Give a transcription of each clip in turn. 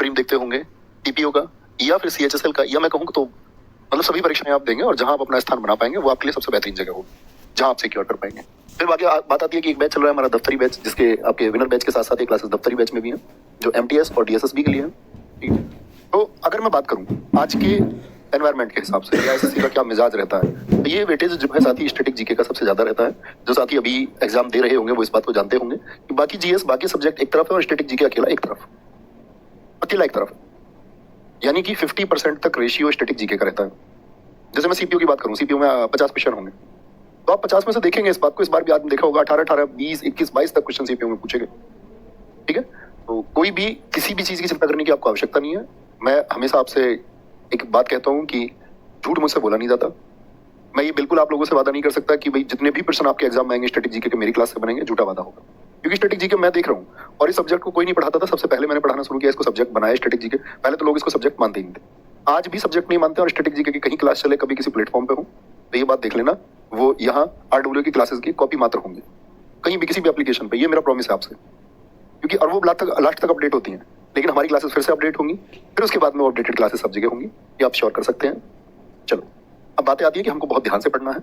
Stream देखते होंगे TPO का या फिर सीएचएसएल का, या मैं कहूँ तो मतलब सभी परीक्षाएं आप देंगे और जहां आप अपना स्थान बना पाएंगे वो आपके लिए सबसे बेहतरीन जगह होगी जहां आप सिक्योर कर पाएंगे। फिर बाकी बात आती है कि एक बैच चल रहा है हमारा दफ्तरी बैच, जिसके आपके विनर बैच के साथ साथ ये क्लासेस दफ्तरी बैच में भी हैं जो एमटीएस और डीएसएसबी के लिए है। ठीक है, तो अगर मैं बात करूं आज के एनवायरनमेंट के हिसाब से या एसएससी का क्या मिजाज रहता है, तो ये वेटेज जो है साथी स्टैटिक जीके का सबसे ज्यादा रहता है। जो साथी अभी एग्जाम दे रहे होंगे वो इस बात को जानते होंगे कि बाकी जीएस बाकी सब्जेक्ट एक तरफ है और स्टैटिक जीके अकेला एक तरफ, अकेला एक तरफ, यानी कि 50% तक रेशियो स्टैटिक जीके का रहता है। जैसे मैं सीपीयू की बात करूं, सीपीयू में 50 क्वेश्चन होंगे, तो आप 50 में से देखेंगे इस बात को, इस बार भी आपने देखा होगा 18, 20, 21, 22 तक क्वेश्चन सीपीयू में पूछेंगे। ठीक है, तो कोई भी किसी भी चीज की चिंता करने की आपको आवश्यकता नहीं है। मैं हमेशा आपसे एक बात कहता हूँ कि झूठ मुझसे बोला नहीं जाता। मैं ये बिल्कुल आप लोगों से वादा नहीं कर सकता कि भाई जितने भी प्रश्न आपके एग्जाम में आएंगे स्टैटिक जीके के मेरी क्लास से बनेंगे, झूठा वादा होगा, क्योंकि स्टैटिक जीके मैं देख रहा हूँ और इस सब्जेक्ट को कोई नहीं पढ़ाता था। सबसे पहले मैंने पढ़ाना शुरू किया, इसको सब्जेक्ट बनाया स्टैटिक जीके। पहले तो लोग इसको सब्जेक्ट मानते ही नहीं थे, आज भी सब्जेक्ट नहीं मानते। और स्टैटिक जीके की कहीं क्लास चले, कभी किसी प्लेटफॉर्म पे हो तो ये बात देख लेना, वो यहाँ आरडब्ल्यू की क्लासेस की कॉपी मात्र होंगे, कहीं भी किसी भी एप्लीकेशन पे। ये मेरा प्रॉमिस है आपसे, क्योंकि और वो लास्ट तक अपडेट होती हैं, लेकिन हमारी क्लासेस फिर से अपडेट होंगी, फिर उसके बाद में वो अपडेटेड क्लासेस सब जगह होंगी, ये आप श्योर कर सकते हैं। चलो अब बातें आती है कि हमको बहुत ध्यान से पढ़ना है।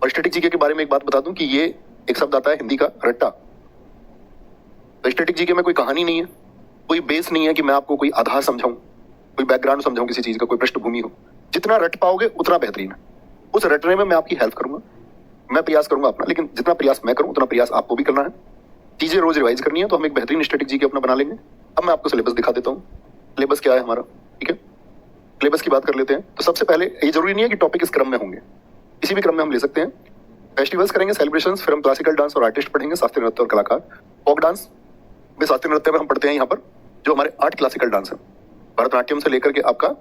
और स्टैटिक जीके के बारे में एक बात बता दूं कि ये एक शब्द आता है हिंदी का रट्टा। तो स्टैटिक जीके में कोई कहानी नहीं है, कोई बेस नहीं है कि मैं आपको कोई आधार समझाऊं, कोई बैकग्राउंड समझाऊं किसी चीज का, कोई पृष्ठभूमि हो। जितना रट पाओगे उतना बेहतरीन है। उस रटने में मैं आपकी हेल्प करूंगा, मैं प्रयास करूंगा अपना, लेकिन जितना प्रयास मैं करूं उतना प्रयास आपको भी करना है। चीजें रोज रिवाइज करनी है, तो हम एक बेहतरीन स्टैटिक जीके अपना बना लेंगे। अब मैं आपको सिलेबस दिखा देता हूँ, सिलेबस क्या है हमारा। ठीक है, सिलेबस की बात कर लेते हैं। तो सबसे पहले ये जरूरी नहीं है कि टॉपिक इस क्रम में होंगे, किसी भी क्रम में हम ले सकते हैं। फेस्टिवल्स करेंगे, सेलिब्रेशंस, फिर हम क्लासिकल डांस और आर्टिस्ट पढ़ेंगे, शास्त्रीय नृत्य और कलाकार। फोक डांस में शास्त्रीय नृत्य में हम पढ़ते हैं यहाँ पर जो हमारे 8 क्लासिकल डांस है, भरतनाट्यम से लेकर के आपका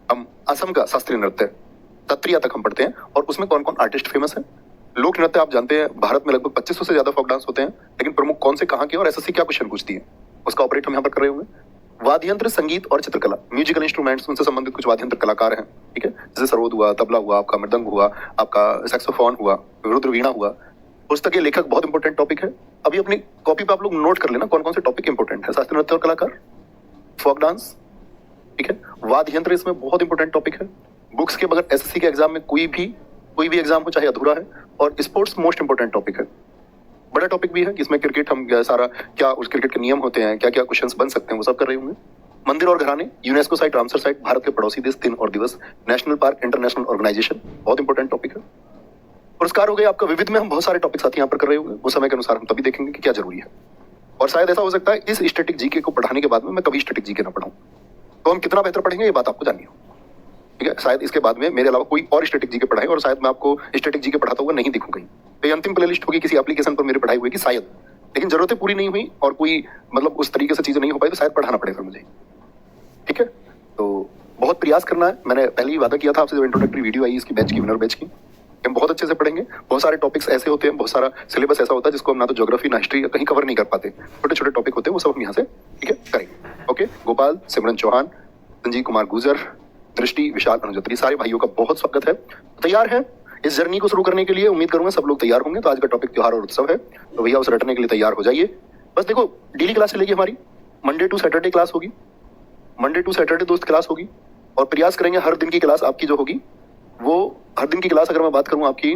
हम असम का शास्त्रीय नृत्य सत्रिया तक हम पढ़ते हैं। और उसमें कौन कौन आर्टिस्ट फेमस है। लोक नृत्य आप जानते हैं भारत में लगभग 2500 से ज्यादा फोक डांस होते हैं, लेकिन प्रमुख कौन से कहाँ के और एसएससी क्या क्वेश्चन पूछती है उसका ऑपरेट हम यहाँ पर कर रहे होंगे। वाद्य यंत्र, संगीत और चित्रकला, म्यूजिकल इंस्ट्रूमेंट्स, उनसे संबंधित कुछ वाद्य यंत्र कलाकार हैं। ठीक है, जैसे सरोद हुआ, तबला हुआ, आपका मृदंग हुआ, आपका सैक्सोफोन हुआ, रुद्र वीणा हुआ। पुस्तक, ये लेखक बहुत इंपॉर्टेंट टॉपिक है। अभी अपनी कॉपी पे आप लोग नोट कर लेना कौन कौन से टॉपिक इंपॉर्टेंट है। शास्त्रीय नृत्य और कलाकार, फोक डांस, ठीक है, वाद्य यंत्र इसमें बहुत इंपॉर्टेंट टॉपिक है। बुक्स के बगैर एसएससी के एग्जाम में कोई भी एग्जाम हो चाहे अधूरा है। और स्पोर्ट्स मोस्ट इंपॉर्टेंट टॉपिक है, बड़ा टॉपिक भी है, इसमें क्रिकेट हम सारा क्या उस क्रिकेट के नियम होते हैं, क्या क्या क्वेश्चंस बन सकते हैं, वो सब कर रहे होंगे। मंदिर और घराने, UNESCO site, Ramsar site, Bharat के पड़ोसी देश, दिन और दिवस, नेशनल पार्क, इंटरनेशनल ऑर्गेनाइजेशन, बहुत इंपॉर्टेंट टॉपिक है। पुरस्कार हो गए आपका विविध में, हम बहुत सारे टॉपिक साथ यहाँ पर कर रहे होंगे, वो समय के अनुसार हम तभी देखेंगे कि क्या जरूरी है। और शायद ऐसा हो सकता है इस स्टैटिक जीके को पढ़ाने के बाद में मैं कभी स्टैटिक जीके ना पढ़ाऊं, तो हम कितना बेहतर पढ़ेंगे ये बात आपको जाननी हो। ठीक है, शायद इसके बाद में मेरे अलावा कोई और स्टैटिक जीके पढ़ाए और शायद मैं आपको स्टैटिक जीके पढ़ाता हुआ नहीं दिखूं कहीं। तो ये अंतिम प्लेलिस्ट होगी किसी एप्लीकेशन पर मेरी पढ़ाई हुई कि शायद, लेकिन जरूरतें पूरी नहीं हुई और कोई मतलब उस तरीके से चीजें नहीं हो पाई तो शायद पढ़ाना पड़ेगा मुझे। ठीक है, तो बहुत प्रयास करना है। मैंने पहले ही वादा किया था आपसे, जब इंट्रोडक्टरी वीडियो आई इसकी बैच की, विनर बैच की, हम बहुत अच्छे से पढ़ेंगे। बहुत सारे टॉपिक्स ऐसे होते हैं, बहुत सारा सिलेबस ऐसा होता है जिसको हम ना तो ज्योग्राफी ना हिस्ट्री कहीं कवर नहीं कर पाते। छोटे छोटे टॉपिक होते हैं, वो सब हम यहाँ से ठीक है करेंगे। ओके, गोपाल, सिमरन चौहान, संजीव कुमार गुजर, दृष्टि, विशाल, अनुजत्री, सारे भाइयों का बहुत स्वागत है। तैयार है इस जर्नी को शुरू करने के लिए? उम्मीद करूंगा सब लोग तैयार होंगे। तो आज का टॉपिक त्योहार और उत्सव है, तो भैया उस रटने के लिए तैयार हो जाइए। बस देखो, डेली क्लास चलेगी हमारी, मंडे टू सैटरडे क्लास होगी, मंडे टू सैटरडे दोस्त क्लास होगी। और प्रयास करेंगे हर दिन की क्लास आपकी जो होगी वो हर दिन की क्लास अगर मैं बात करूं आपकी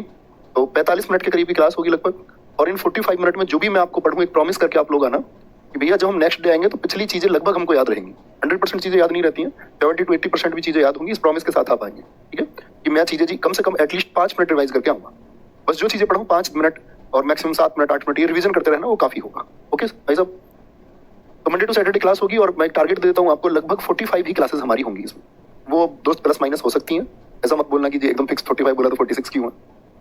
तो 45 मिनट के करीब की क्लास होगी लगभग। और इन 45 मिनट में जो भी मैं आपको पढ़ूंगा, एक प्रॉमिस करके आप लोग आना कि भैया जब हम नेक्स्ट डे आएंगे तो पिछली चीजें लगभग हमको याद रहेंगी। 100% चीजें याद नहीं रहती हैं, 70 to 80% भी चीजें याद होंगी। इस प्रॉमिस के साथ आप आएंगे, ठीक है, कि मैं चीजें जी कम से कम एटलीस्ट 5 मिनट रिवाइज करके आऊंगा। बस जो चीजें पढ़ूं 5 मिनट और मैक्सिमम 7 मिनट 8 मिनट ये रिवीजन करते रहना, वो काफी होगा। ओके भाई साहब, तो मंडे टू सैटरडे क्लास होगी और मैं एक टारगेट देता हूँ आपको, लगभग 45 ही क्लासेस हमारी होंगी इसमें। वो दोस्त प्लस माइनस हो सकती हैं, ऐसा मत बोलना कि जी एकदम फिक्स 45 बोला तो 46 क्यों है।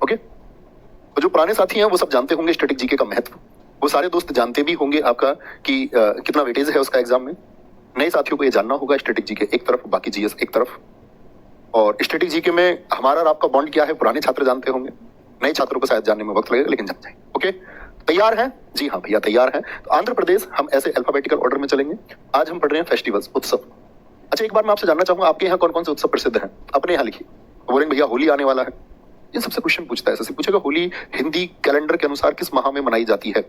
ओके, तो जो पुराने साथी हैं वो सब जानते होंगे स्टैटिक जीके का महत्व, वो सारे दोस्त जानते भी होंगे आपका कि कितना वेटेज है उसका एग्जाम में। नए साथियों को ये जानना होगा, स्टैटिक जीके एक तरफ, बाकी जीएस एक तरफ। और स्टैटिक जीके में हमारा और आपका बॉन्ड क्या है, पुराने छात्र जानते होंगे, नए छात्रों को शायद जानने में वक्त लगेगा, लेकिन जान जाए। ओके, तैयार हैं? जी हाँ भैया तैयार हैं। तो आंध्र प्रदेश हम ऐसे अल्फाबेटिकल ऑर्डर में चलेंगे। आज हम पढ़ रहे हैं फेस्टिवल्स, उत्सव। अच्छा, एक बार मैं आपसे जानना चाहूंगा आपके यहाँ कौन कौन से उत्सव प्रसिद्ध हैं, अपने यहाँ लिखिए। बोलेंगे भैया होली आने वाला है, ये सबसे क्वेश्चन पूछता है, ऐसे पूछेगा होली हिंदी कैलेंडर के अनुसार किस माह में मनाई जाती है।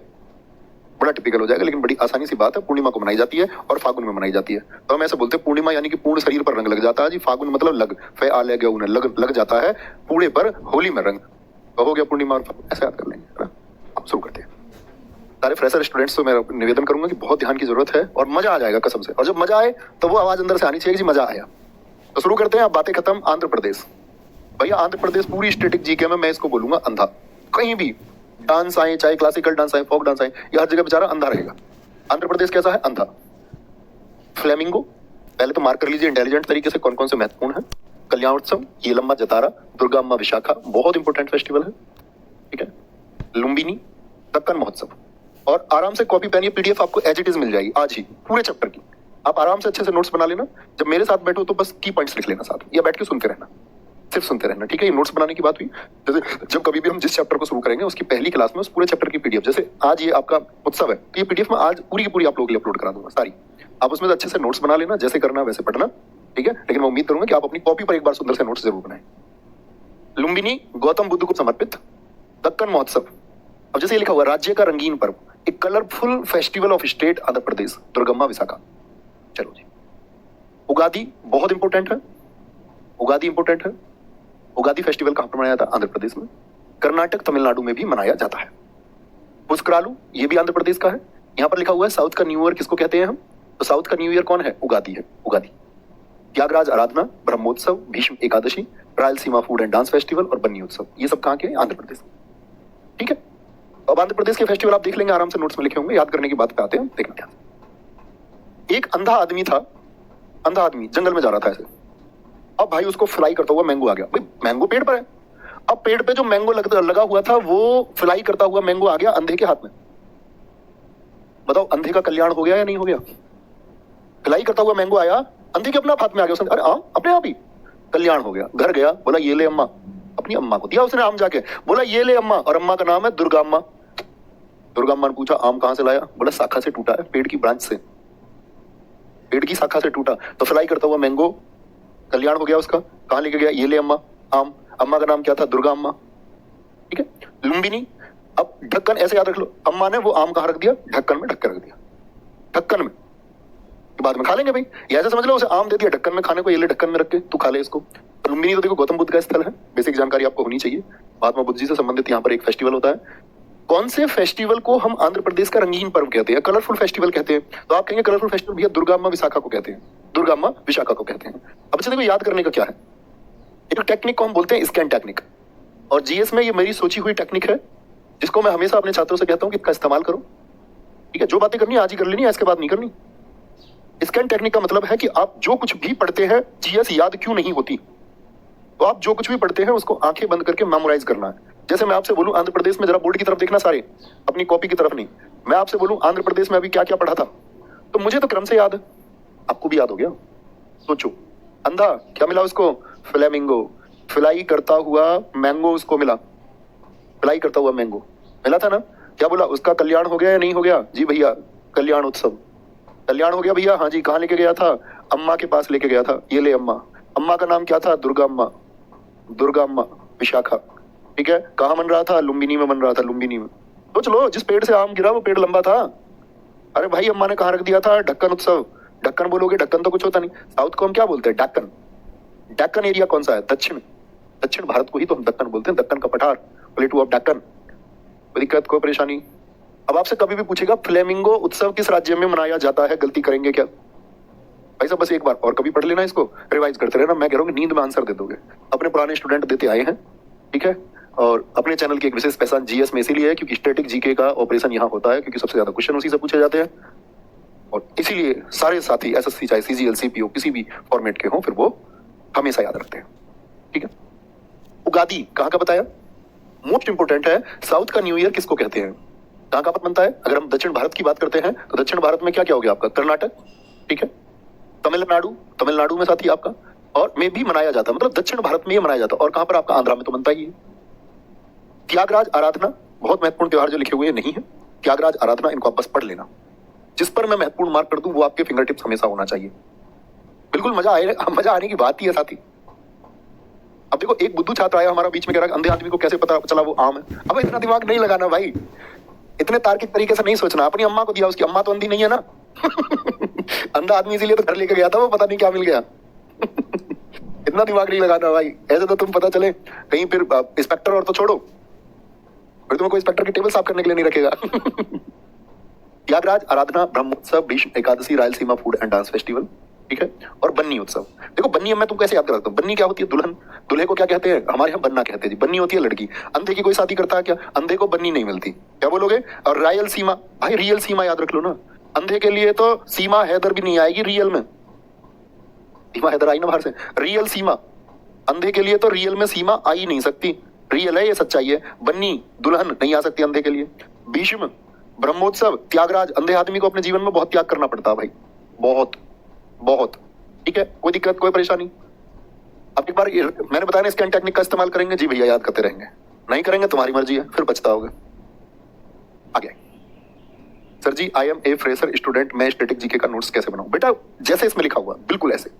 बड़ा टिपिकल हो जाएगा, लेकिन बड़ी आसानी सी बात है। पूर्णिमा को मनाई जाती है और फागुन में मनाई जाती है। तो हम ऐसे बोलते हैं पूर्णिमा यानी कि पूर्ण शरीर पर रंग लग जाता है जी। फागुन मतलब लग, फे आ लग उन्हें लग जाता है पूरे पर होली में रंग। तो हो गया पूर्णिमा और फागुन, ऐसे याद कर लेंगे, है ना। अब शुरू करते हैं। सारे फ्रेशर स्टूडेंट्स को मैं निवेदन करूंगा कि बहुत ध्यान की जरूरत है और मजा आ जाएगा कसम से। और जब मजा आए तो वो आवाज अंदर से आनी चाहिए कि मजा आया। तो शुरू करते हैं। अब बातें खत्म। आंध्र प्रदेश, भैया आंध्र प्रदेश पूरी स्टैटिक जीके में मैं इसको बोलूंगा अंधा। कहीं भी डांस आए, चाहे क्लासिकल डांस आए, फोक डांस आए, ये हर जगह बेचारा अंधा रहेगा। आंध्र प्रदेश कैसा है? अंधा। फ्लेमिंगो, पहले तो मार्क कर लीजिए इंटेलिजेंट तरीके से कौन कौन से महत्वपूर्ण है। कल्याणोत्सव, येलम्मा जतारा, दुर्गा अम्मा विशाखा, बहुत इंपॉर्टेंट फेस्टिवल है, ठीक है। लुम्बिनी, दक्कन महोत्सव। और आराम से कॉपी पेन या पीडीएफ आपको एज इट इज मिल जाएगी आज ही पूरे चैप्टर की। आप आराम से अच्छे से नोट्स बना लेना। जब मेरे साथ बैठो तो बस की पॉइंट्स लिख लेना साथ, या बैठ के सुनते रहना, सिर्फ सुनते रहना, ठीक है। ये नोट्स बनाने की बात हुई। जैसे जब कभी भी हम जिस चैप्टर को शुरू करेंगे उसकी पहली क्लास में उस पूरे चैप्टर की पीडीएफ, जैसे आज ये आपका उत्सव है तो ये पीडीएफ में आज पूरी की पूरी आप लोगों के लिए अपलोड करा दूंगा सारी। आप उसमें अच्छे से नोट्स बना लेना, जैसे करना वैसे पढ़ना, ठीक है। लेकिन मैं उम्मीद करूंगा कि आप अपनी कॉपी पर एक बार सुंदर से नोट्स जरूर बनाएं। लुम्बिनी, गौतम बुद्ध को समर्पित। दक्कन महोत्सव, अब जैसे ये लिखा हुआ राज्य का रंगीन पर्व, एक colourful festival of state Andhra Pradesh, Durgamma Visakha. चलो जी। उगादी बहुत इंपॉर्टेंट है। उगादी इंपॉर्टेंट है। उगादी फेस्टिवल कहां पर मनाया जाता है? आंध्र प्रदेश में। कर्नाटक, तमिलनाडु में भी मनाया जाता है। पुष्करालू, ये भी आंध्र प्रदेश का है। यहाँ पर लिखा हुआ है साउथ का न्यू ईयर किसको कहते हैं हम? तो साउथ का न्यू ईयर कौन है? उगादी है, Ugadi. Tyagaraj Aradhana, Brahmotsav, Bhishma Ekadashi, Rayalaseema food and dance festival और बन्नी उत्सव, ये सब कहाँ के? आंध्र प्रदेश, ठीक है। अब आंध्र प्रदेश के फेस्टिवल आप देख लेंगे आराम से, नोट्स में लिखे होंगे। याद करने की बात पे आते हैं, देखना ध्यान। एक अंधा आदमी था, अंधा आदमी जंगल में जा रहा था ऐसे। अब भाई उसको फ्लाई करता हुआ मैंगो आ गया। भाई मैंगो पेड़ पर है। अब पेड़ पे जो मैंगो लगा हुआ था वो फ्लाई करता हुआ मैंगो आ गया अंधे के हाथ में। बताओ अंधे का कल्याण हो गया या नहीं हो गया? फ्लाई करता हुआ मैंगो आया, अंधे के अपने हाथ में आ गया। उसने अरे अपने आप ही कल्याण हो गया। घर गया, बोला ये ले अम्मा, अपनी अम्मा को दिया उसने आम जाके, बोला ये ले अम्मा, और अम्मा का नाम है दुर्गा अम्मा। दुर्गा अम्मा ने पूछा आम कहां से लाया? बोला शाखा से टूटा है, पेड़ की ब्रांच से, पेड़ की शाखा से टूटा। तो फ्लाई करता हुआ मैंगो, कल्याण हो गया उसका। कहां लेके गया? ये ले अम्मा, आम। अम्मा का नाम क्या था? दुर्गा अम्मा, ठीक है। लुम्बिनी, अब ढक्कन ऐसे याद रख लो, अम्मा ने वो आम कहां रख दिया? ढक्कन में, ढक्कन रख दिया ढक्कन में। बाद में खा लेंगे भाई, ये ऐसे समझ लो उसे आम दे दिया ढक्कन में खाने को, ये ले ढक्कन में रख के तू खा ले इसको। तो लुम्बिनी तो देखो गौतम बुद्ध का स्थल है, बेसिक जानकारी आपको होनी चाहिए। महात्मा बुद्ध जी से संबंधित यहाँ पर एक फेस्टिवल होता है। कौन से फेस्टिवल को हम आंध्र प्रदेश का रंगीन पर्व कहते हैं, कलरफुल फेस्टिवल कहते हैं? तो आप कहेंगे कलरफुल फेस्टिवल भैया दुर्गा अम्मा विशाखा को कहते हैं, दुर्गा अम्मा विशाखा को कहते हैं। अब देखो याद करने का क्या है, एक टेक्निक को हम बोलते हैं स्कैन टेक्निक, और जीएस में ये मेरी सोची हुई टेक्निक है जिसको मैं हमेशा अपने छात्रों से कहता हूँ कि इसका इस्तेमाल करो, ठीक है। जो बातें करनी है आज ही कर लेनी है, इसके बाद नहीं करनी। स्कैन टेक्निक का मतलब है कि आप जो कुछ भी पढ़ते हैं, जीएस याद क्यों नहीं होती, तो आप जो कुछ भी पढ़ते हैं उसको आंखें बंद करके मेमोराइज करना है। जैसे मैं आपसे बोलूं आंध्र प्रदेश में, जरा बोर्ड की तरफ देखना सारे, अपनी कॉपी की तरफ नहीं। मैं आपसे बोलूं आंध्र प्रदेश में अभी क्या क्या पढ़ा था, तो मुझे तो क्रम से याद है, आपको भी याद हो गया। सोचो, अंधा क्या मिला उसको? फ्लेमिंगो, फ्लाई करता हुआ मैंगो उसको मिला, फ्लाई करता हुआ मैंगो मिला था ना। क्या बोला? उसका कल्याण हो गया या नहीं हो गया? जी भैया कल्याण उत्सव, कल्याण हो गया भैया। हाँ जी, कहाँ लेके गया था? अम्मा के पास लेके गया था, ये ले अम्मा। अम्मा का नाम क्या था? दुर्गा अम्मा, दुर्गा अम्मा विशाखा, ठीक है। कहाँ बन रहा था? लुम्बिनी में बन रहा था, लुम्बिनी में। तो चलो, जिस पेड़ से आम गिरा वो पेड़ लंबा था। अरे भाई अम्मा ने कहाँ रख दिया था? ढक्कन उत्सव। ढक्कन बोलोगे, ढक्कन तो कुछ होता नहीं। साउथ को हम क्या बोलते हैं? डेक्कन। डेक्कन एरिया कौन सा है? दक्षिण, दक्षिण भारत को ही तो हम दक्कन बोलते हैं, दक्कन का पठार, प्लेटू ऑफ डेक्कन। कोई दिक्कत, कोई परेशानी? अब आपसे कभी भी पूछेगा फ्लेमिंगो उत्सव किस राज्य में मनाया जाता है, गलती करेंगे क्या? भाई साहब बस एक बार और कभी पढ़ लेना, इसको रिवाइज करते रहना। मैं कह रहा हूँ नींद में आंसर दे दोगे। अपने पुराने स्टूडेंट देते आए हैं, ठीक है। और अपने चैनल की एक विशेष पहचान जीएस में इसीलिए है क्योंकि स्टैटिक जीके का ऑपरेशन यहाँ होता है, क्योंकि सबसे ज्यादा क्वेश्चन उसी से पूछे जाते हैं। और इसीलिए सारे साथी एसएससी चाहे सीजीएल सीपीओ किसी भी फॉर्मेट के हों, फिर वो हमेशा याद रखते हैं, ठीक है। उगादी कहाँ का बताया? मोस्ट इंपोर्टेंट है। साउथ का न्यू ईयर किसको कहते हैं? कहाँ का बनता है? अगर हम दक्षिण भारत की बात करते हैं तो दक्षिण भारत में क्या क्या हो गया आपका? कर्नाटक, ठीक है। तमिलनाडु, तमिलनाडु में साथी आपका, और में भी मनाया जाता है, मतलब दक्षिण भारत में ही मनाया जाता है। और कहां पर आपका? आंध्रा में तो बनता ही है। त्यागराज आराधना, बहुत महत्वपूर्ण त्योहार जो लिखे हुए नहीं है, त्यागराज आराधना, इनको आप बस पढ़ लेना। जिस पर मैं महत्वपूर्ण मार्क कर दूं वो आपके फिंगर टिप्स हमेशा होना चाहिए। बिल्कुल मजा आने की बात ही है साथी। अब देखो एक बुद्धू छात्र आया हमारा बीच में, कह रहा अंधे आदमी को कैसे पता चला वो आम है। अब इतना दिमाग नहीं लगाना भाई, इतने तार्किक तरीके से नहीं सोचना। अपनी अम्मा को दिया, उसकी अम्मा तो अंधी नहीं है ना। अंधा आदमी इसीलिए तो घर लेके गया था, वो पता नहीं क्या मिल गया। इतना दिमाग नहीं लगाना भाई, ऐसे तो तुम पता चले कहीं फिर इंस्पेक्टर और तो छोड़ो, फिर तुम्हें कोई इंस्पेक्टर की टेबल साफ करने के लिए नहीं रखेगा। Tyagaraj, Aradhana, Brahmotsav, Bhishma Ekadashi, Rayalaseema food and dance festival, ठीक है, और बन्नी उत्सव। देखो बन्नी मैं तुमको कैसे याद कराता हूँ। बन्नी क्या होती है? दुल्हन। दूल्हे को क्या कहते हैं? हमारे यहाँ बन्ना कहते हैं जी। बन्नी होती है लड़की। अंधे की कोई शादी करता है क्या? अंधे को बन्नी नहीं मिलती। क्या बोलोगे? और रायल सीमा, भाई रियल सीमा याद रख लो ना। अंधे के लिए तो सीमा हैदर भी नहीं आएगी रियल में। सीमा हैदर आई ना बाहर से, रियल सीमा। अंधे के लिए तो रियल में सीमा आ ही नहीं सकती। रियल है, ये सच्चाई है। बन्नी दुल्हन नहीं आ सकती अंधे के लिए। भीष्म, ब्रह्मोत्सव, त्यागराज। अंधे आदमी को अपने जीवन में बहुत त्याग करना पड़ता है भाई, बहुत बहुत। ठीक है, कोई दिक्कत, कोई परेशानी? अब एक बार मैंने बताया ना, स्कैन टेक्निक का इस्तेमाल करेंगे जी भैया, याद करते रहेंगे। नहीं करेंगे तुम्हारी मर्जी है, फिर पछताओगे। आगे, sir ji I am a fresher student, मैं स्टैटिक जीके का नोट्स कैसे बनाऊं? बेटा जैसे इसमें लिखा हुआ बिल्कुल ऐसे,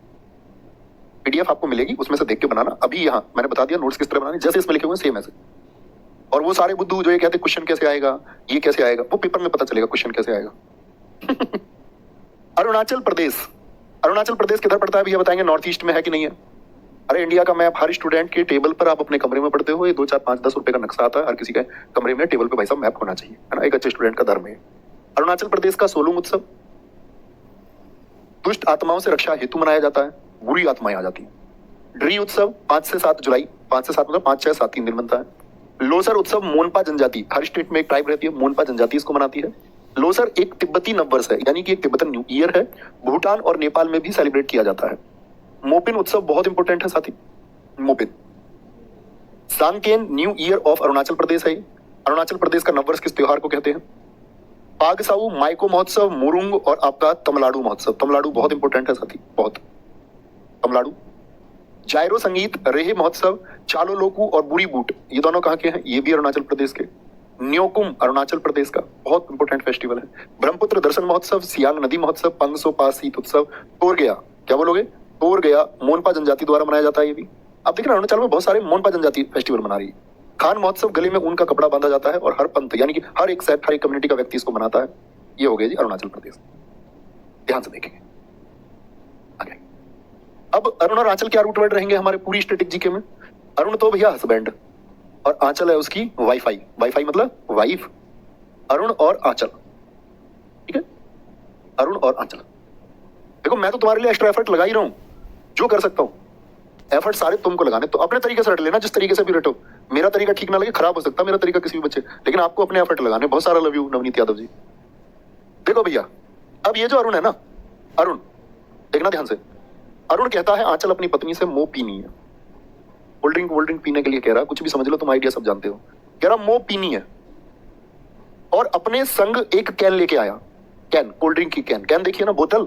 पीडीएफ आपको मिलेगी, उसमें से देख के बनाना। अभी यहाँ मैंने बता दिया नोट्स किस तरह बनाने, जैसे इसमें लिखे हुए सेम ऐसे। और वो सारे बुद्धू जो ये कहते क्वेश्चन कैसे आएगा, ये कैसे आएगा, वो पेपर में पता चलेगा क्वेश्चन कैसे आएगा। अरुणाचल प्रदेश, अरुणाचल प्रदेश किधर पड़ता है भैया बताएंगे? नॉर्थ ईस्ट में है कि नहीं है? अरे इंडिया का मैप हर स्टूडेंट के टेबल पर आप अपने कमरे में पढ़ते हो, ये 2 4 5 10 रुपए का नक्शा आता है, हर किसी के कमरे में टेबल पे भाई साहब मैप होना चाहिए, है ना? एक अच्छे स्टूडेंट का धर्म है। अरुणाचल प्रदेश का सोलुंग उत्सव दुष्ट आत्माओं से रक्षा हेतु मनाया जाता है, बुरी आत्माएं आ जाती है। ड्री उत्सव 5 से 7 जुलाई, 5 से 7 मतलब 5 6 7 3 दिन बनता है। लोसर उत्सव मोनपा जनजाति, हर स्टेट में एक ट्राइब रहती है, मोनपा जनजाति इसको मनाती है। लोसर एक तिब्बती नववर्ष है, यानी कि एक तिब्बतन न्यू ईयर है। भूटान और नेपाल में भी सेलिब्रेट किया जाता है। मोपिन उत्सव बहुत इंपॉर्टेंट है साथी, Mopin. Sanken new year of Arunachal Pradesh है। अरुणाचल प्रदेश का नववर्ष किस त्योहार को कहते हैं? पागसाऊ, माइको महोत्सव, मुरुंग और आपका तमिलनाडु महोत्सव। तमिलनाडु बहुत इंपॉर्टेंट है साथी, बहुत। तमिलनाडु। जायरो संगीत, रेहे महोत्सव, चालो लोकू और बुरी बूट, ये दोनों कहाँ के हैं? ये भी अरुणाचल प्रदेश के। न्योकुम अरुणाचल प्रदेश का बहुत इंपॉर्टेंट फेस्टिवल है। ब्रह्मपुत्र दर्शन महोत्सव, सियांग नदी महोत्सव, पंगसो पास शीत उत्सव, तोर गया, क्या बोलोगे? तोर गया मोनपा जनजाति द्वारा मनाया जाता है ये भी। अब देखिए अरुणाचल में बहुत सारे मोनपा जनजाति फेस्टिवल मना रही है। खान महोत्सव, गले में ऊन का कपड़ा बांधा जाता है और हर पंथ यानी कि हर एक सेट, हर एक कम्युनिटी का व्यक्ति इसको मनाता है। ये हो गया जी अरुणाचल प्रदेश, ध्यान से देखेंगे आगे। अब अरुण और आंचल क्या रूट वर्ड रहेंगे हमारे पूरी स्टैटिक जीके में? अरुण तो भैया हस्बैंड और आंचल है उसकी वाईफाई। वाईफाई मतलब वाइफ। अरुण और आंचल, ठीक है, अरुण और आंचल। देखो मैं तो तुम्हारे लिए एक्स्ट्रा एफर्ट लगा ही रहा हूं, जो कर सकता हूं। एफर्ट सारे तुमको लगाने, तो अपने तरीके से रट लेना, जिस तरीके से भी रटो। मेरा तरीका ठीक ना लगे, खराब हो सकता है मेरा तरीका किसी भी बच्चे, लेकिन आपको अपने एफर्ट लगाने। बहुत सारा लव यू नवनीत यादव जी। देखो भैया, अब ये जो अरुण है ना, अरुण देखना ध्यान से। अरुण कहता है आंचल अपनी पत्नी से मो पीनी है। कोल्ड ड्रिंक पीने के लिए कह रहा, कुछ भी समझ लो तुम, आइडिया सब जानते हो। कह रहा मो पीनी है और अपने संग एक कैन लेके आया। कैन, कोल्ड ड्रिंक की कैन, कैन देखिए ना, बोतल।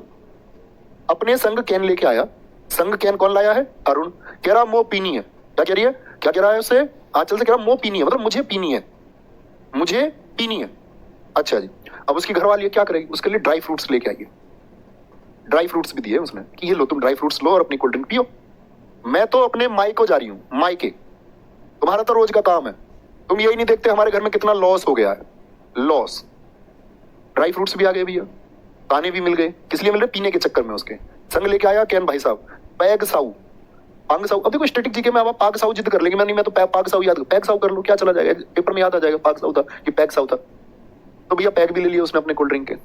अपने संग कैन लेके आया। संग कैन कौन लाया है? अरुण। कह रहा मो पीनी है। क्या कह रही है? क्या कह रहा है उसे? आंचल से कह रहा मो पीनी है, मतलब मुझे पीनी है, मुझे पीनी है। अच्छा जी, अब उसकी घरवाली क्या करेगी? उसके लिए ड्राई फ्रूट्स लेके आइए। ड्राई फ्रूट्स भी दिए उसने कि ये लो तुम ड्राई फ्रूट्स लो और अपनी कोल्ड ड्रिंक पियो। मैं तो अपने माई को जा रही हूँ, मायके। तुम्हारा तो रोज का काम है, तुम यही नहीं देखते हमारे घर में कितना लॉस हो गया है, लॉस। ड्राई फ्रूट्स भी आ गए भैया, खाने भी मिल गए। किस लिए मिल रहे? पीने के चक्कर में। उसके संग लेके आया कैन भाई साहब, पैग साऊ, पांग साऊ। अब देखो स्टैटिक जीके में आप पाग साऊ जिद कर लेंगे, मैं नहीं, मैं तो पाग साऊ याद, पैग साऊ कर लो, क्या चला जाएगा, पेपर में याद आ जाएगा पाग साऊ था कि पैग साऊ था। तो भैया पैग भी ले लिया उसने अपने कोल्ड ड्रिंक के।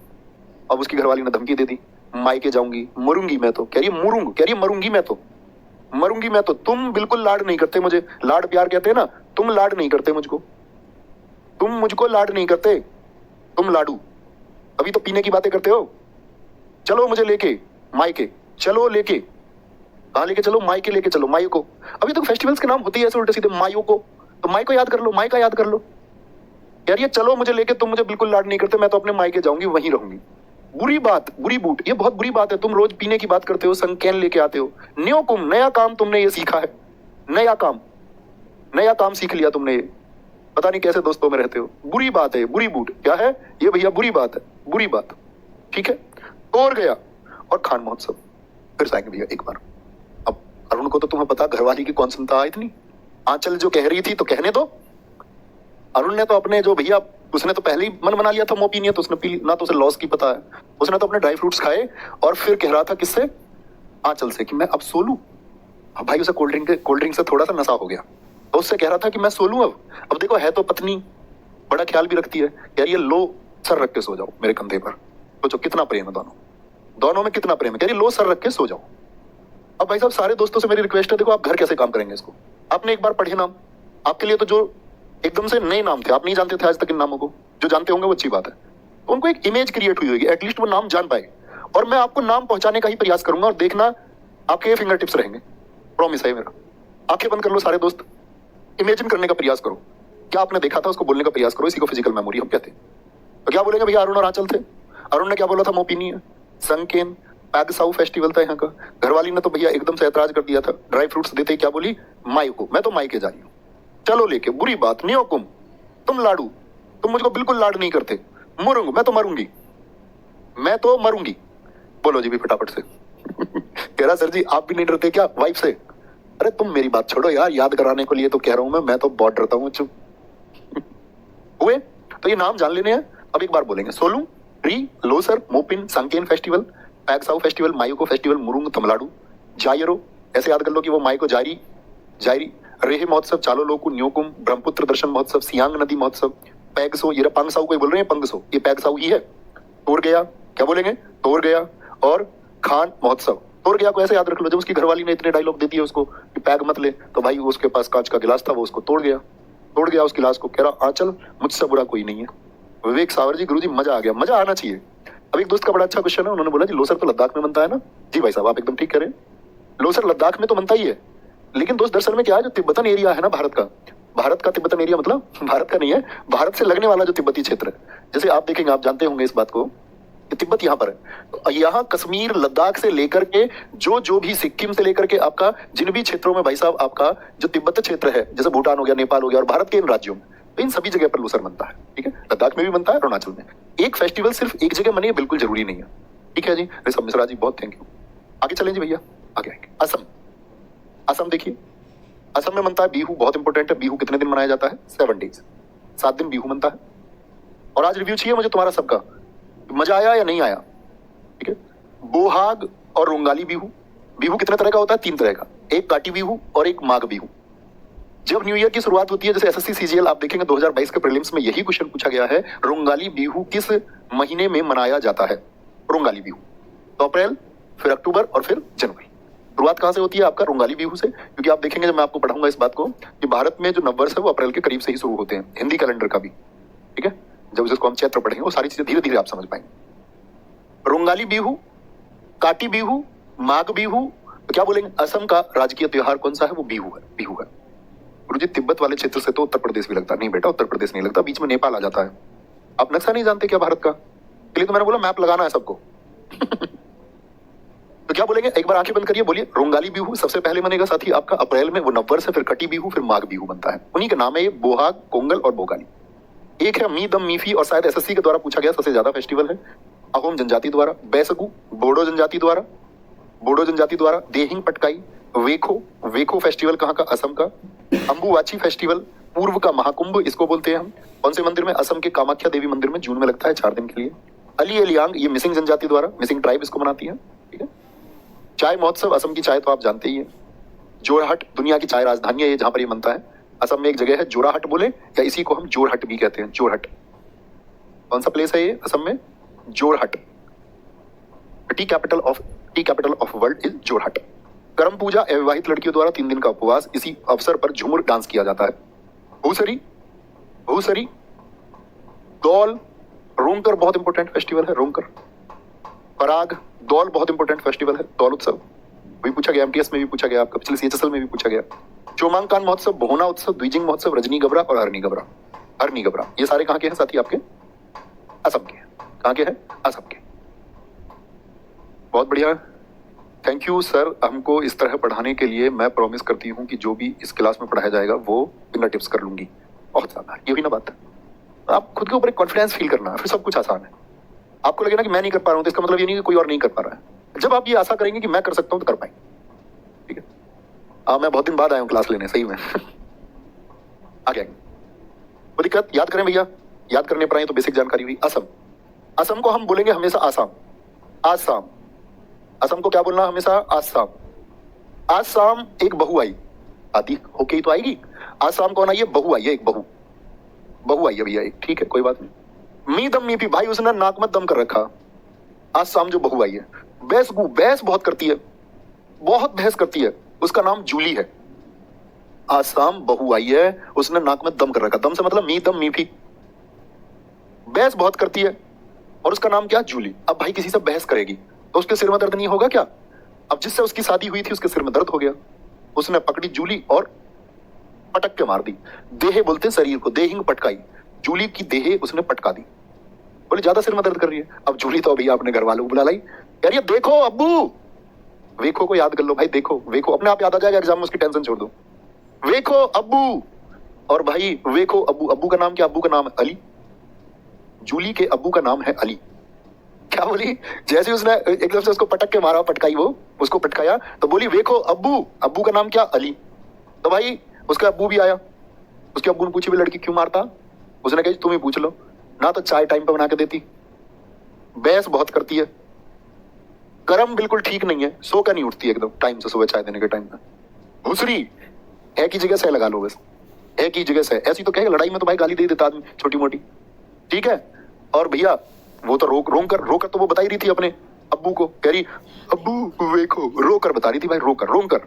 अब उसकी घरवाली ने धमकी दे दी, मायके जाऊंगी, मरूंगी मैं तो। कह रही मरूंग, कह रही मरूंगी मैं तो, मरूंगी मैं तो। तुम बिल्कुल लाड नहीं करते मुझे, लाड प्यार कहते हैं ना, तुम लाड नहीं करते मुझको, तुम मुझको लाड नहीं करते, तुम लाडू। अभी तो पीने की बातें करते हो। चलो मुझे लेके मायके, चलो लेके, कहाँ लेके चलो? मायके लेके चलो, मायू को। अभी तो फेस्टिवल्स के नाम होती है ऐसे उल्टे सीधे, मायू को। तो माई को याद कर लो, माई का याद कर लो। यार ये चलो मुझे लेके, तुम मुझे बिल्कुल लाड नहीं करते, मैं तो अपने मायके जाऊंगी, वहीं रहूंगी। बुरी बात, बुरी बूट, ये बहुत बुरी बात है। तुम रोज पीने की बात करते हो, संग कैन लेके आते हो। न्यो कुम, नया काम तुमने ये सीखा है, नया काम, नया काम सीख लिया तुमने ये। पता नहीं कैसे दोस्तों में रहते हो। बुरी बात है, बुरी बूट क्या है ये भैया? बुरी बात है, बुरी बात, ठीक है। तोड़ गया और खान महोत्सव फिर से आएंगे भैया एक बार। अब अरुण को तो तुम्हें पता घरवाली की कौन सुनता है इतनी। आंचल जो कह रही थी तो कहने दो। अरुण ने तो अपने जो भैया उसने तो पहले ही मन बना लिया था मोपी नहीं है तो उसने पी ना, तो उसे लॉस की पता है, उसने तो अपने ड्राई फ्रूट्स खाए और फिर कह रहा था किससे, आंचल से, कि मैं अब सो लूं। अब भाई उसे कोल्ड ड्रिंक से थोड़ा सा नशा हो गया, तो उससे कह रहा था कि मैं सो लूं अब देखो है तो पत्नी, बड़ा ख्याल भी रखती है, यार ये लो सर रख के सो जाओ मेरे कंधे पर, सोचो कितना प्रेम है दोनों में कितना प्रेम है, कह रही लो सर रख के सो जाओ। अब भाई साहब सारे दोस्तों से मेरी रिक्वेस्ट है, देखो आप घर कैसे काम करेंगे इसको, आपने एक बार पढ़े नाम, आपके लिए तो जो एकदम से नए नाम थे, आप नहीं जानते थे आज तक इन नामों को, जो जानते होंगे वो अच्छी बात है, तो उनको एक इमेज क्रिएट हुई होगी, एटलीस्ट वो नाम जान पाए, और मैं आपको नाम पहुंचाने का ही प्रयास करूंगा, और देखना आपके ये फिंगर टिप्स रहेंगे, प्रॉमिस है मेरा। आंखें बंद कर लो सारे दोस्त, इमेजिन करने का प्रयास करो, क्या आपने देखा था उसको बोलने का प्रयास करो, इसी को फिजिकल मेमोरी हम कहते हैं। तो क्या बोलेंगे भैया, अरुण और आंचल थे, अरुण ने क्या बोला था, मोपिनी है, संकेन पैगसाउ फेस्टिवल था यहाँ का, घरवाली ने तो भैया एकदम से ऐतराज कर दिया था, ड्राई फ्रूट्स देते ही क्या बोली, माई को, मैं तो माई के जा रही हूँ, चलो लेके, बुरी बात नहीं हुकुम, तुम लाडू, तुम मुझको बिल्कुल लाड नहीं करते, मरूंगा मैं तो मरूंगी, मैं तो मरूंगी, बोलो जी भी फटाफट से। कह रहा सर जी आप भी नहीं डरते क्या वाइफ से, अरे तुम मेरी बात छोड़ो यार, याद कराने के लिए तो कह रहा हूं मैं तो बहुत डरता हूं, चुप। हुए तो ये नाम जान लेने हैं, अब एक बार बोलेंगे, Solung, Reh, Losar, Mopin, Sanken festival, Pangsau festival, Myoko festival, Murung, Tamil Nadu, Ziro, ऐसे याद कर लो कि वो माई को जायरी, जायरी, रेहे महोत्सव, चालो लोकू, न्योकुम, ब्रह्मपुत्र दर्शन महोत्सव, सियांग नदी महोत्सव, पैगसो, ये पांगसाउ को बोल रहे हैं, पंगसो, ये पैगसाउ ही है, तोड़ गया, क्या बोलेंगे, तोड़ गया, और खान महोत्सव, तोड़ गया को ऐसे याद रख लो, जब उसकी घरवाली ने इतने डायलॉग दे दिए उसको कि पैग मत ले, तो भाई उसके पास कांच का गिलास था, वो उसको तोड़ गया उस गिलास को, कह रहा आंचल मुझसे बुरा कोई नहीं है। विवेक सावर जी, गुरुजी मजा आ गया, मजा आना चाहिए। अब एक दोस्त का बड़ा अच्छा क्वेश्चन है, उन्होंने बोला जी लोसर तो लद्दाख में बनता है ना, जी भाई साहब आप एकदम ठीक करें, लोसर लद्दाख में तो बनता ही है, लेकिन दोस्त दरअसल में क्या है, जो तिब्बतन एरिया है ना भारत का तिब्बतन एरिया, मतलब भारत का नहीं है, भारत से लगने वाला जो तिब्बती क्षेत्र है, जैसे आप देखेंगे, आप जानते होंगे इस बात को, तिब्बत यहाँ पर है, तो यहाँ कश्मीर लद्दाख से लेकर के जो भी सिक्किम से लेकर के आपका जिन भी क्षेत्रों में भाई साहब आपका जो तिब्बत क्षेत्र है, जैसे भूटान हो गया, नेपाल हो गया, और भारत के इन राज्यों में, तो इन सभी जगह पर लोसर बनता है, ठीक है, लद्दाख में भी बनता है, अरुणाचल में। एक फेस्टिवल सिर्फ एक जगह बने बिल्कुल जरूरी नहीं है, ठीक है जी, ऋषभ मिश्रा जी बहुत थैंक यू। आगे चलें जी भैया, आगे आएंगे असम देखिए, असम में बनता है बिहू, बहुत इंपॉर्टेंट है, बिहू कितने दिन मनाया जाता है, 7 डेज, 7 दिन बिहू बनता है। और आज रिव्यू चाहिए मुझे तुम्हारा सबका, मजा आया या नहीं आया, ठीक है। बोहाग और रोंगाली बिहू, बिहू कितने तरह का होता है, 3 तरह का, एक काटी बिहू और एक माघ बिहू। जब न्यू ईयर की शुरुआत होती है, जैसे एसएससी सीजीएल आप देखेंगे 2022 के प्रीलिम्स में यही क्वेश्चन पूछा गया है, रोंगाली बिहू किस महीने में मनाया जाता है, रोंगाली बिहू, तो अप्रैल, फिर अक्टूबर और फिर जनवरी। शुरुआत कहां से होती है आपका, रोंगाली बिहू से, क्योंकि आप देखेंगे जब मैं आपको पढ़ाऊंगा इस बात को कि भारत में जो नववर्ष है वो अप्रैल के करीब से ही शुरू होते हैं, हिंदी कैलेंडर का भी, ठीक है, जब जिसको हम चैत्र पढ़ेंगे वो सारी चीजें धीरे धीरे आप समझ पाएंगे। रोंगाली बिहू, काटी बिहू, माघ बिहू, तो क्या बोलेंगे, असम का राजकीय त्योहार कौन सा है, वो बिहू है। गुरुजी तिब्बत वाले क्षेत्र से तो उत्तर प्रदेश भी लगता नहीं बेटा, उत्तर प्रदेश नहीं लगता, बीच में नेपाल आ जाता है। आप नक्शा नहीं जानते क्या भारत का, इसलिए तो मैंने बोला मैप लगाना है सबको। तो क्या बोलेंगे, एक बार आंखें बंद करिए, बोलिए रोंगाली बिहू सबसे पहले बनेगा साथी आपका अप्रैल में, वो नववर्ष है, फिर कटी बिहू, फिर माघ बिहू बनता है, उन्हीं का नाम है ये बोहाग, कोंगल और बोगाली। एक है मी दम मीफी, और शायद एसएससी के द्वारा पूछा गया सबसे ज्यादा फेस्टिवल है, अहोम जनजाति द्वारा, बैसगु बोडो जनजाति द्वारा, देहिंग पटकाई, वेखो फेस्टिवल कहाँ का, असम का, अंबुवाची फेस्टिवल पूर्व का महाकुंभ इसको बोलते हैं हम, कौन से मंदिर में, असम के कामाख्या देवी मंदिर में, जून में लगता है 4 दिन के लिए। अली एलियांग, ये मिसिंग जनजाति द्वारा, मिसिंग ट्राइब इसको मनाती है, ठीक है। चाय महोत्सव, असम की चाय तो आप जानते ही है। जोरहट, दुनिया की चाय राजधानी है ये, जहां पर ये बनता है, असम में एक जगह है जोराहट बोले, या इसी को हम जोरहट भी कहते हैं, जोरहट, कौन सा प्लेस है ये असम में, Jorhat, T capital of world is Jorhat. करम पूजा, अविवाहित लड़कियों द्वारा 3 दिन का उपवास, इसी अवसर पर झूमर डांस किया जाता है। भूसरी, दौल, रोंकर बहुत इंपॉर्टेंट फेस्टिवल है, रोंकर, पराग, दौल बहुत इंपॉर्टेंट फेस्टिवल है, दौल उत्सव भी पूछा गया, एमटीएस में भी पूछा गया, आपका पिछले सीएचएसएल में भी पूछा गया। चोमांगकान महोत्सव, बोहना उत्सव, द्विजिंग महोत्सव, रजनी गबरा और हरनी गबरा, ये सारे कहाँ के हैं साथी आपके, असम के। कहाँ के हैं, असम के। बहुत बढ़िया, थैंक यू सर हमको इस तरह पढ़ाने के लिए। मैं प्रॉमिस करती हूँ कि जो भी इस क्लास में पढ़ाया जाएगा वो फिंगर टिप्स कर लूंगी, बहुत ज्यादा, ये हुई ना बात। आप खुद के ऊपर एक कॉन्फिडेंस फील करना, फिर सब कुछ आसान है। आपको लगे ना कि मैं नहीं कर पा रहा हूँ, तो इसका मतलब ये नहीं कि कोई और नहीं कर पा रहा है। जब आप ये आशा करेंगे कि मैं कर सकता हूँ तो कर पाएंगे, ठीक है। मैं बहुत दिन बाद आया हूँ क्लास लेने, सही में। आगे वो दिक्कत याद करें भैया, याद करने पर आए तो बेसिक जानकारी हुई। असम, असम को हम बोलेंगे हमेशा आसाम, आसाम। असम को क्या बोलना हमेशा? आसाम। आसाम एक बहु आई, आदि होके ही तो आएगी। आसाम कौन आई है? बहु आई है, एक बहु, बहु आई है भैया एक, ठीक है कोई बात नहीं। मी दम मी भी, भाई उसने नाक में दम कर रखा। आसाम जो बहु आई है, बहस बहस बहुत करती है, बहुत बहस करती है, उसका नाम जूली है। आसाम बहु आई है, उसने नाक में दम कर रखा। दम से मतलब मी दम मी भी, बहस बहुत करती है और उसका नाम क्या? जूली। अब भाई किसी से बहस करेगी तो उसके सिर में दर्द नहीं होगा क्या? अब जिससे उसकी शादी हुई थी उसके सिर में दर्द हो गया, उसने पकड़ी जूली और पटक के मार दी। देहे बोलते हैं शरीर को, देहिंग पटकाई, जूली की देहे उसने पटका दी। बोले ज्यादा सिर में दर्द कर रही है। अब जूली तो अभी अपने घर वालों को बुला लाई, यार ये देखो अब्बू, वेखो को याद कर लो भाई, देखो वेखो, अपने आप याद आ जाएगा एग्जाम में, उसकी टेंशन छोड़ दो। वेखो अब्बू, और भाई वेखो अब्बू। अब्बू का नाम क्या? अब्बू का नाम है अली। जूली के अब्बू का नाम है अली। क्या बोली? जैसे उसने एकदम से उसको पटक के मारा, पटकाई, वो उसको पटकाया तो बोली वेखो अब्बू। अब्बू का नाम क्या? अली। तो भाई उसका अब्बू भी आया, उसके अब्बू ने पूछी भी लड़की क्यों मारता? उसने कहा तुम ही पूछ लो ना, तो चाय टाइम पे बना के देती, बहस बहुत करती है, कर्म बिल्कुल ठीक नहीं है, सो का नहीं उठती एकदम टाइम से, सुबह चाय देने के टाइम पे। भूसरी है की जगह से लगा लो, बस है की जगह से। ऐसी तो कहेगा, लड़ाई में तो भाई गाली दे देता आदमी छोटी मोटी, ठीक है। और भैया वो तो रोकर तो वो बता ही रही थी अपने अब्बू को, कह रही अब्बू वेखो, रोकर बता रही थी भाई, रोकर।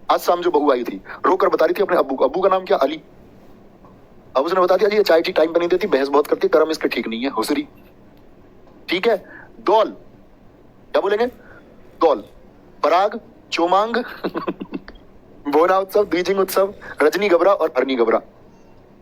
आज शाम जो बहू आई थी रोकर बता रही थी अपने अब्बू को। अब्बू का नाम क्या? अली। अब उसने बता दिया जी ये चाय ठीक टाइम पे नहीं देती, बहस बहुत करती, कर्म इसके ठीक नहीं है, हुसरी, ठीक है। दौल, क्या बोलेंगे? दौल, पराग, चोमांग, बोना उत्सव, द्विजिंग उत्सव, रजनी गबरा और हरनी गबरा।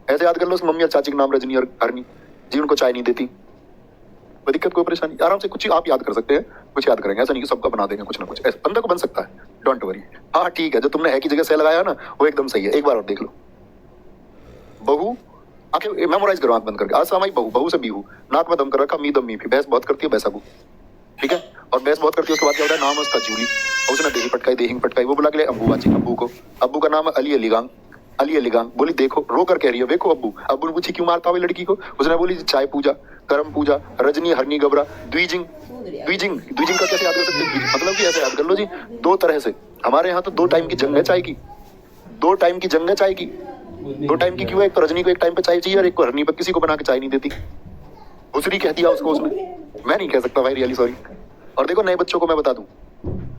ऐसे याद कर लो, उस मम्मी और चाची का नाम रजनी और हरनी जी, उनको चाय नहीं देती। कोई दिक्कत, कोई परेशानी? आराम से कुछ आप याद कर सकते हैं, कुछ याद करेंगे, ऐसा नहीं कि सबका बना देंगे कुछ ना कुछ, ऐसा बंदा को बन सकता है, डोंट वरी। हाँ ठीक है, जो तुमने है की जगह से लगाया ना वो एकदम सही है, एक बार और देख लो। बहू, आंखें मेमोराइज करो आंख बंद करके। आज सामाई बहू, बहू से बीहू, नाक में दम कर रखा, मी दम मी भी, बहस बहुत करती है, बैसाबू, ठीक है। और बहस बहुत करती है, उसके बाद क्या होता है? नाम है उसका जूली, और उसने देही पटकाई, देहिंग पटकाई, वो बुला के लिए अब्बू बाची अब्बू को। अब्बू का नाम है अली अलीगांग, अली अलीगांग। बोली देखो, रो कर कह रही है वेखो अब्बू। अब्बू ने पूछी क्यों मारता हुई लड़की को? उसने बोली चाय पूजा, करम पूजा, रजनी हरनी गबरा, द्विजिंग। द्विजिंग, द्विजिंग का कैसे याद कर सकते हैं? मतलब कि ऐसे याद कर लो जी, दो तरह से। हमारे यहाँ तो 2 टाइम की जंग है चाय की, 2 टाइम की जंग है चाय की। 2 टाइम की क्यों है? एक तो रजनी को एक टाइम पे चाय चाहिए और एक को हरनी पर किसी को बना के चाय नहीं देती। हुसरी कह दिया उसको उसने, मैं नहीं कह सकता भाई, रियली सॉरी। और देखो नए बच्चों को मैं बता दूं,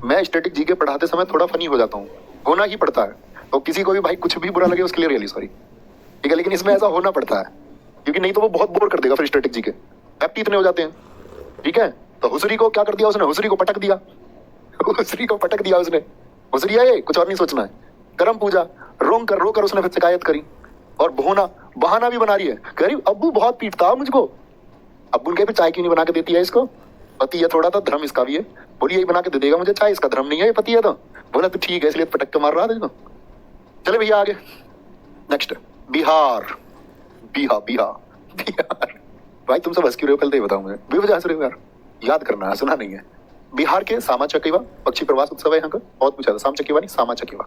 मैं स्टैटिक जीके पढ़ाते समय थोड़ा फनी हो जाता हूँ, होना ही पड़ता है। तो किसी को भी भाई कुछ भी बुरा लगे उसके लिए रियली सॉरी, ठीक है। लेकिन इसमें ऐसा होना पड़ता है क्योंकि नहीं तो वो बहुत बोर कर देगा फिर स्टैटिक जीके, हैप्पी इतने हो जाते हैं, ठीक है। तो हुसरी को क्या कर दिया उसने? हुसरी को पटक दिया, हुसरी को पटक दिया उसने। हुसरी आए, कुछ और नहीं सोचना है। करम पूजा, रोकर उसने फिर शिकायत करी। और बहोना, बहाना भी बना रही है, कह रही अब्बू बहुत पीटता मुझको। अब्बू ने कहा चाय क्यों नहीं बना के देती है इसको? पति है थोड़ा, तो धर्म इसका भी है। बोली यही बना के दे देगा मुझे चाय, इसका धर्म नहीं है, ये पति है। तो बोला तो ठीक है, इसलिए पटक के मार रहा था। चले भैया आगे, नेक्स्ट बिहार। बिहार भाई तुम सब हंस क्यों रहे हो? कल तो बताओ मुझे, बेवजह हंस रहे हो यार, याद करना है, सुना नहीं है। बिहार के सामा चकेवा पक्षी प्रवास उत्सव है यहाँ का, बहुत पूछा था। साम चकेवा नहीं, सामा चकेवा।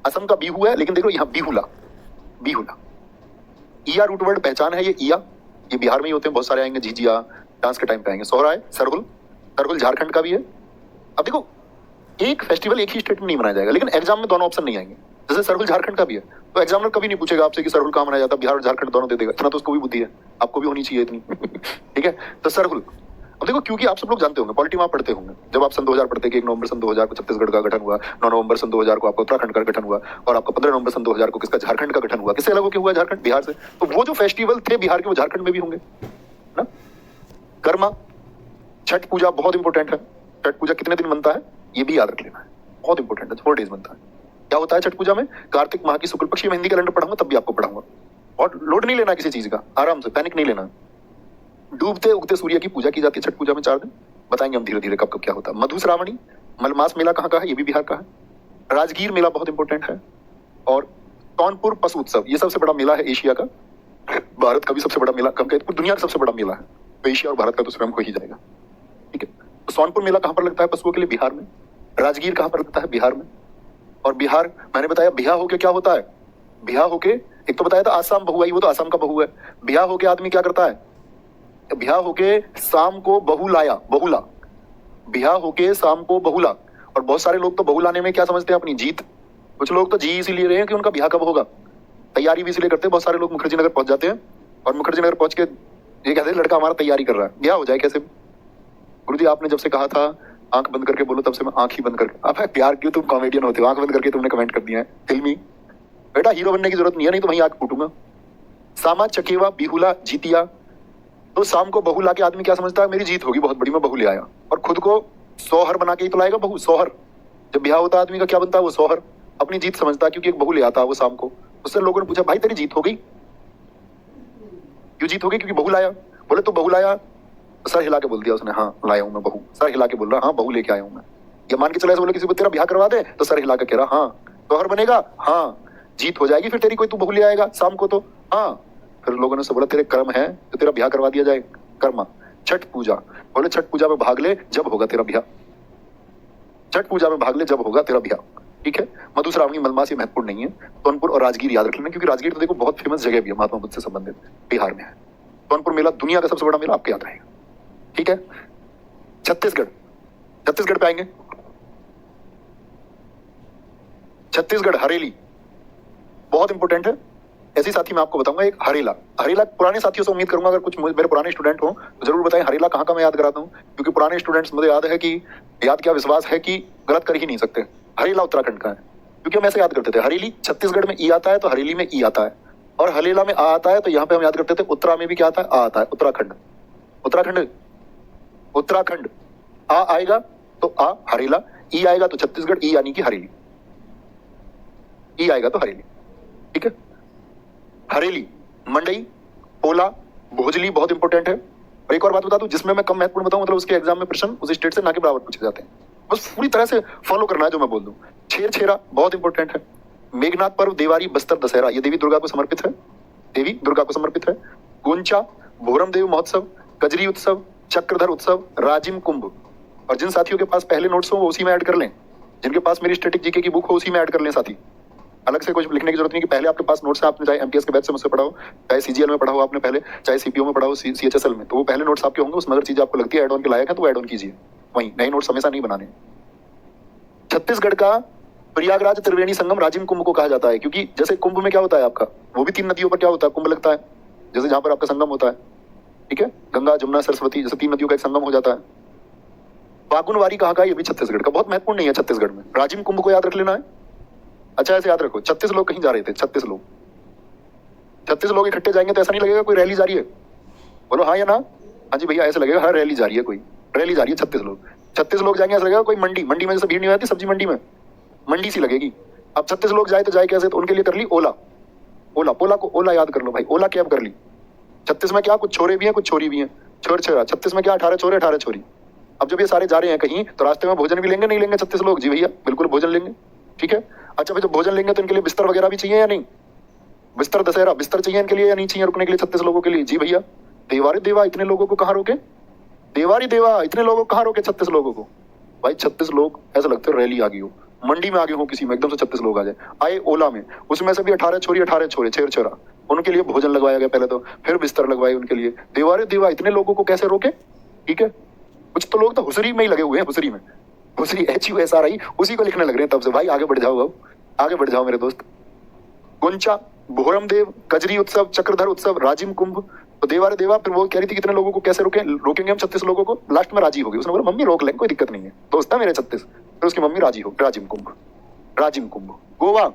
असम का बिहू है, लेकिन देखो यहाँ बिहुला, बिहुला ईया रूट वर्ड पहचान है ये ईया, ये बिहार में ही होते हैं, बहुत सारे आएंगे, झिझिया डांस के टाइम पे आएंगे। सोहरा है, सरहुल, सरहुल झारखंड का भी है। अब देखो एक फेस्टिवल एक ही स्टेट में नहीं मनाया जाएगा, लेकिन एग्जाम में दोनों ऑप्शन नहीं आएंगे। जैसे सरहुल झारखंड का भी है, तो एग्जामिनर कभी नहीं पूछेगा आपसे कि सरहुल कहाँ मनाया जाता है, बिहार और झारखंड दोनों दे देगा, इतना तो उसको भी बुद्धि है, आपको भी होनी चाहिए इतनी। ठीक है, तो सरहुल। अब देखो क्योंकि आप सब लोग जानते होंगे, पॉलिटी में आप पढ़ते होंगे, जब आप सन 2000 पढ़ते कि 1 नवंबर सन 2000 को छत्तीसगढ़ का गठन हुआ, 9 नवंबर सन 2000 को आपका उत्तराखंड का गठन हुआ, और आपका 15 नवंबर सन 2000 को किसका? झारखंड का गठन हुआ। किससे अलग होकर हुआ? झारखंड, बिहार से। तो वो जो फेस्टिवल थे बिहार के, वो झारखंड में भी होंगे ना। कर्मा, छठ पूजा बहुत इंपॉर्टेंट है। छठ पूजा कितने दिन बनता है ये भी याद रख लेना है, बहुत इंपॉर्टेंट है, 4 डेज बनता है। क्या होता है छठ पूजा में? कार्तिक माह की शुक्ल पक्ष, में हिंदी कैलेंडर पढ़ाऊंगा तब भी आपको पढ़ाऊंगा, और लोड नहीं लेना किसी चीज का, आराम से, पैनिक नहीं लेना। डूबते उगते सूर्य की पूजा की जाती है छठ पूजा में 4 दिन, बताएंगे हम धीरे धीरे कब कब क्या होता है। मधुश्रावणी, मलमास मेला कहाँ का है? ये भी बिहार का है। राजगीर मेला बहुत इंपॉर्टेंट है। और कानपुर पशु उत्सव, ये सबसे बड़ा मेला है एशिया का, भारत का भी सबसे बड़ा मेला, कम कहते दुनिया का सबसे बड़ा मेला है, तो एशिया और भारत का तो स्वयं हो ही जाएगा, ठीक है। तो सोनपुर मेला कहाँ पर लगता है पशुओं के लिए? बिहार में। राजगीर कहाँ पर लगता है? बिहार में। और बिहार मैंने बताया, बिहा होके क्या होता है? बिहा होके एक तो बताया था आसाम बहू आई, वो तो आसाम का बहू है। ब्याह होके आदमी क्या करता है, ब्याह होके शाम को बहू लाया, बहुला, ब्याह होके शाम को बहुला। और बहुत सारे लोग तो बहू लाने में क्या समझते हैं, अपनी जीत। कुछ लोग तो जी इसीलिए रहे हैं कि उनका ब्याह कब होगा, तैयारी भी इसलिए करते हैं। बहुत सारे लोग मुखर्जी नगर पहुंच जाते हैं और मुखर्जी नगर पहुंच के ये कहते हैं लड़का हमारा तैयारी कर रहा है, ब्याह हो जाए कैसे। गुरुजी आपने जब से कहा था आंख बंद करके बोलो, तब से मैं आंख ही बंद करके, अब प्यार क्यों, तुम कॉमेडियन होते हो, आंख बंद करके तुमने कमेंट कर दिया है फिल्मी। बेटा हीरो बनने की जरूरत नहीं है, नहीं तो वहीं आंख फूटूंगा। सामा चकेवा बिहुला जीतिया, तो शाम को बहू लाके आदमी क्या समझता है, मेरी जीत होगी बहुत बड़ी, मैं बहू ले आया। और खुद को सोहर बना के ही तो लाएगा बहू, सोहर। जब ब्याह होता है आदमी का क्या बनता है, वो सोहर, अपनी जीत समझता है, क्योंकि एक बहू ले आता है वो शाम को। उससे लोगों ने पूछा भाई तेरी जीत हो गई, क्यों जीत हो गई, क्योंकि बहू लाया। बोले तो बहू लाया, सर हिला के बोल दिया उसने, हाँ लाया हूं मैं बहू, सर हिला के बोल रहा हाँ बहू लेके आया हूं मैं। ये मान के चला बोले किसी को तेरा ब्याह करवा दे, तो सर हिला के कह रहा हाँ, सोहर बनेगा, हाँ जीत हो जाएगी फिर तेरी, कोई तू बहू ले आएगा शाम को तो हाँ। फिर लोगों ने बोला तेरे कर्म है तो तेरा ब्याह करवा दिया जाए, कर्मा। छठ पूजा, बोले छठ पूजा में भाग ले जब होगा तेरा ब्याह, छठ पूजा में भाग ले जब होगा तेरा ब्याह, ठीक है। मधुश्रावणी मलमास ये महत्वपूर्ण नहीं है। सोनपुर और राजगीर याद रख लेना, क्योंकि राजगीर तो देखो बहुत फेमस जगह भी है, महात्मा बुद्ध से संबंधित, बिहार में है। सोनपुर मेला दुनिया का सबसे बड़ा मेला आपके याद रहेगा, ठीक है। छत्तीसगढ़, छत्तीसगढ़ पे आएंगे, छत्तीसगढ़ हरेली बहुत इंपॉर्टेंट है। ऐसी साथी मैं आपको बताऊंगा एक हरेला। हरेला पुराने साथियों से उम्मीद करूंगा, अगर कुछ मेरे पुराने स्टूडेंट हो तो जरूर बताएं हरेला कहाँ का मैं याद कराता हूँ, क्योंकि पुराने स्टूडेंट्स मुझे याद है कि, याद क्या विश्वास है कि गलत कर ही नहीं सकते। हरेला उत्तराखंड का है, क्योंकि हम ऐसे याद करते थे, हरेली छत्तीसगढ़ में ई आता है तो हरेली में ई आता है, और हरेला में आ आता है, तो यहाँ पे हम याद करते थे उत्तरा में भी क्या आता है, आ आता है, उत्तराखंड, उत्तराखंड, उत्तराखंड। आ आएगा तो आ हरेला, ई आएगा तो छत्तीसगढ़, ई यानी कि हरेली, ई आएगा तो हरेली, ठीक है। हरेली, मंडई, पोला, भोजली बहुत इंपॉर्टेंट है। और एक और बात बता दूं जिसमें मैं कम महत्वपूर्ण बताऊं, मतलब उसके एग्जाम में प्रश्न उस स्टेट से ना के बराबर पूछे जाते हैं, बस पूरी तरह से फॉलो करना है जो मैं बोल दूं। छेर छेरा बहुत इंपॉर्टेंट है। मेघनाथ पर्व, देवारी, बस्तर, दशहरा, ये देवी दुर्गा को समर्पित है, देवी दुर्गा को समर्पित है। गोंचा, भोरम देव महोत्सव, कजरी उत्सव, चक्रधर उत्सव, राजिम कुंभ। और जिन साथियों के पास पहले नोट्स हो वो उसी में ऐड कर लें, जिनके पास मेरी स्टैटिक जीके की बुक हो उसी में ऐड कर लें साथी, अलग से कुछ लिखने की जरूरत नहीं कि पहले आपके पास नोट्स है, आपने चाहे एमटीएस के बैच से मुझसे पढ़ा हो, चाहे सीजीएल में पढ़ा हो आपने पहले, चाहे सीपीओ में पढ़ा हो, सीएचएसएल में, तो वो पहले नोट्स आपके होंगे। उसमें अगर चीज आपको लगती है ऐड ऑन के लायक है तो ऐड ऑन कीजिए, वहीं नए नोट्स हमेशा नहीं बनाने। छत्तीसगढ़ का प्रयागराज त्रिवेणी संगम राजिम कुंभ को कहा जाता है, क्योंकि जैसे कुंभ में क्या होता है आपका, वो भी 3 नदियों पर क्या होता है, कुंभ लगता है, जैसे जहां पर आपका संगम होता है, ठीक है, गंगा जमुना सरस्वती, जैसे 3 नदियों का एक संगम हो जाता है। बागुनवारी कहाँ का, ये भी छत्तीसगढ़ का, बहुत महत्वपूर्ण नहीं है छत्तीसगढ़ में। राजिम कुंभ को याद रख लेना है। अच्छा ऐसे याद रखो, 36 लोग कहीं जा रहे थे, 36 लोग, 36 लोग इकट्ठे जाएंगे तो ऐसा नहीं लगेगा कोई रैली जा रही है, बोलो हाँ या ना, हाँ जी भैया, ऐसा लगेगा हर रैली जा रही है, कोई रैली जा रही है। 36 लोग जाएंगे, ऐसा लगेगा कोई मंडी, मंडी में जैसे भीड़ नहीं आती सब्जी मंडी में, मंडी सी लगेगी। अब 36 लोग जाए तो जाए कैसे, तो उनके लिए कर ली ओला, ओला, पोला को ओला याद कर लो भाई, ओला कैब कर ली। 36 में क्या कुछ छोरे भी हैं कुछ छोरी भी हैं, छोर छेरा, 36 में क्या 18 छोरे 18 छोरी। अब जब ये सारे जा रहे हैं कहीं तो रास्ते में भोजन भी लेंगे, नहीं लेंगे 36 लोग, जी भैया बिल्कुल भोजन लेंगे, ठीक है। अच्छा फिर जब भोजन लेंगे तो इनके लिए बिस्तर वगैरह भी चाहिए या नहीं, बिस्तर दशहरा, बिस्तर चाहिए इनके लिए या नहीं चाहिए रुकने के लिए 36 लोगों के लिए, जी भैया। देवारी देवा इतने लोगों को कहाँ रोके, देवारी देवा इतने लोगों को कहाँ रोके, 36 लोगों को भाई। 36 लोग ऐसा लगता है रैली आ गई हो, मंडी में आगे हो किसी में, एकदम से 36 लोग आ जाए। आए ओला में, उसमें से भी 18 छोरी 18 छोरे, छेर छेरा, उनके लिए भोजन लगवाया गया पहले तो, फिर बिस्तर लगवाए उनके लिए। देवारी देवा इतने लोगों को कैसे रोके, ठीक है। कुछ तो लोग तो हुसरी में ही लगे हुए हैं, हुसरी में, हुसरी HUSRI उसी को लिखने लग रहे हैं तब से। भाई आगे बढ़ जाओ, अब आगे बढ़ जाओ मेरे दोस्त। गुंचा, भोरम देव, कजरी उत्सव, चक्रधर उत्सव, राजिम कुंभ। तो देवारे देवा, फिर वो कह रही थी कितने लोगों को कैसे रोकेंगे हम 36 लोगों को। लास्ट में राजी हो गई, उसने बोला मम्मी रोक लेंगे कोई दिक्कत नहीं है, दोस्त है मेरे 36। फिर उसकी मम्मी राजी हो, राजिम कुंभ, राजिम कुंभ। गोवा,